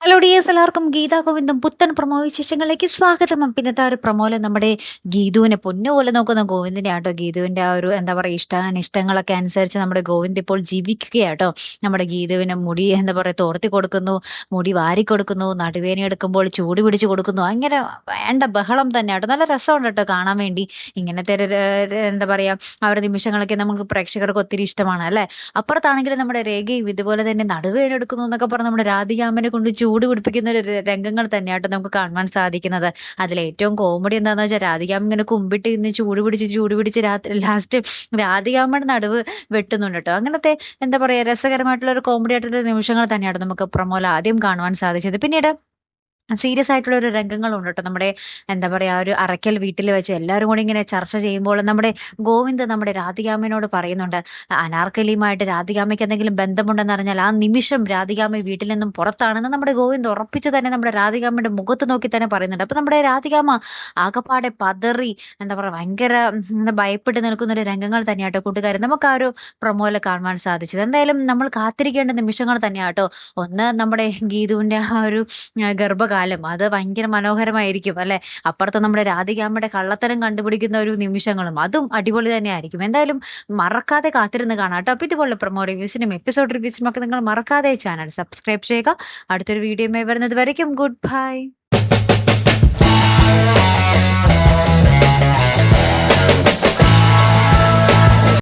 Hello dears, എല്ലാവർക്കും ഗീതാ ഗോവിന്ദം പുത്തൻ promo വിശേഷങ്ങളിലേക്ക് സ്വാഗതം. അപ്പം ഇന്നത്തെ ആ ഒരു പ്രൊമോയില് നമ്മുടെ ഗീതുവിനെ പൊന്നു പോലെ നോക്കുന്ന ഗോവിന്ദിനെ ആട്ടോ. ഗീതുവിന്റെ ആ ഒരു എന്താ പറയുക ഇഷ്ടാനിഷ്ടങ്ങളൊക്കെ അനുസരിച്ച് നമ്മുടെ ഗോവിന്ദ് ഇപ്പോൾ ജീവിക്കുകയാട്ടോ. നമ്മുടെ ഗീതുവിന് മുടി എന്താ പറയുക തോർത്തി കൊടുക്കുന്നു, മുടി വാരി കൊടുക്കുന്നു, നടുവേദന എടുക്കുമ്പോൾ ചൂട് പിടിച്ച് കൊടുക്കുന്നു. അങ്ങനെ വേണ്ട ബഹളം തന്നെ ആട്ടോ. നല്ല രസമുണ്ട് കേട്ടോ കാണാൻ വേണ്ടി. ഇങ്ങനത്തെ എന്താ പറയാ ആ ഒരു നിമിഷങ്ങളൊക്കെ നമുക്ക് പ്രേക്ഷകർക്ക് ഒത്തിരി ഇഷ്ടമാണ് അല്ലെ. അപ്പുറത്താണെങ്കിൽ നമ്മുടെ രേഖയും ഇതുപോലെ തന്നെ നടുവേദന എടുക്കുന്നു എന്നൊക്കെ പറഞ്ഞ് നമ്മുടെ രാധികാമ്മനെ കൊണ്ട് ചൂട് പിടിപ്പിക്കുന്ന ഒരു രംഗങ്ങൾ തന്നെയാട്ടോ നമുക്ക് കാണുവാൻ സാധിക്കുന്നത്. അതിലേറ്റവും കോമഡി എന്താന്ന് വെച്ചാൽ രാധികാമ്മ ഇങ്ങനെ കുമ്പിട്ട് ഇന്ന് ചൂട് പിടിച്ച് രാത്രി ലാസ്റ്റ് രാധികാമ്മയുടെ നടുവ് വെട്ടുന്നുണ്ട് കേട്ടോ. അങ്ങനത്തെ എന്താ പറയാ രസകരമായിട്ടുള്ള ഒരു കോമഡി ആയിട്ടുള്ള നിമിഷങ്ങൾ തന്നെയാണ് നമുക്ക് പ്രൊമോയിൽ ആദ്യം കാണുവാൻ സാധിച്ചത്. പിന്നീട് സീരിയസ് ആയിട്ടുള്ള ഒരു രംഗങ്ങളുണ്ട് കേട്ടോ. നമ്മുടെ എന്താ പറയാ ഒരു അറയ്ക്കൽ വീട്ടിൽ വെച്ച് എല്ലാവരും കൂടി ഇങ്ങനെ ചർച്ച ചെയ്യുമ്പോൾ നമ്മുടെ ഗോവിന്ദ് നമ്മുടെ രാധികാമ്മയോട് പറയുന്നുണ്ട്, അനാർക്കലിയുമായിട്ട് രാധികാമ്മയ്ക്ക് എന്തെങ്കിലും ബന്ധമുണ്ടെന്ന് അറിഞ്ഞാൽ ആ നിമിഷം രാധികാമ്മ വീട്ടിൽ നിന്നും പുറത്താണെന്ന് നമ്മുടെ ഗോവിന്ദ് ഉറപ്പിച്ച് തന്നെ നമ്മുടെ രാധികാമ്മയുടെ മുഖത്ത് നോക്കി തന്നെ പറയുന്നുണ്ട്. അപ്പൊ നമ്മുടെ രാധികാമ്മ ആകപ്പാടെ പതറി എന്താ പറയാ ഭയങ്കര ഭയപ്പെട്ട് നിൽക്കുന്ന ഒരു രംഗങ്ങൾ തന്നെയാട്ടോ കൂട്ടുകാരെ നമുക്ക് ആ ഒരു പ്രൊമോയിൽ കാണുവാൻ സാധിച്ചത്. എന്തായാലും നമ്മൾ കാത്തിരിക്കേണ്ട നിമിഷങ്ങൾ തന്നെയാട്ടോ. ഒന്ന് നമ്മുടെ ഗീതുവിന്റെ ആ ഒരു ഗർഭകാലം അത് ഭയങ്കര മനോഹരമായിരിക്കും അല്ലെ. അപ്പുറത്ത് നമ്മുടെ രാധികാമ്മയുടെ കള്ളത്തരം കണ്ടുപിടിക്കുന്ന ഒരു നിമിഷങ്ങളും അതും അടിപൊളി തന്നെ ആയിരിക്കും. എന്തായാലും മറക്കാതെ കാത്തിരുന്ന് കാണാം കേട്ടോ. അപ്പൊ ഇതുപോലെ പ്രൊമോ റിവ്യൂസിനും എപ്പിസോഡ് റിവ്യൂസിനും ഒക്കെ നിങ്ങൾ മറക്കാതെ ചാനൽ സബ്സ്ക്രൈബ് ചെയ്യുക. അടുത്തൊരു വീഡിയോ വരുന്നത് വരയ്ക്കും ഗുഡ് ബൈ.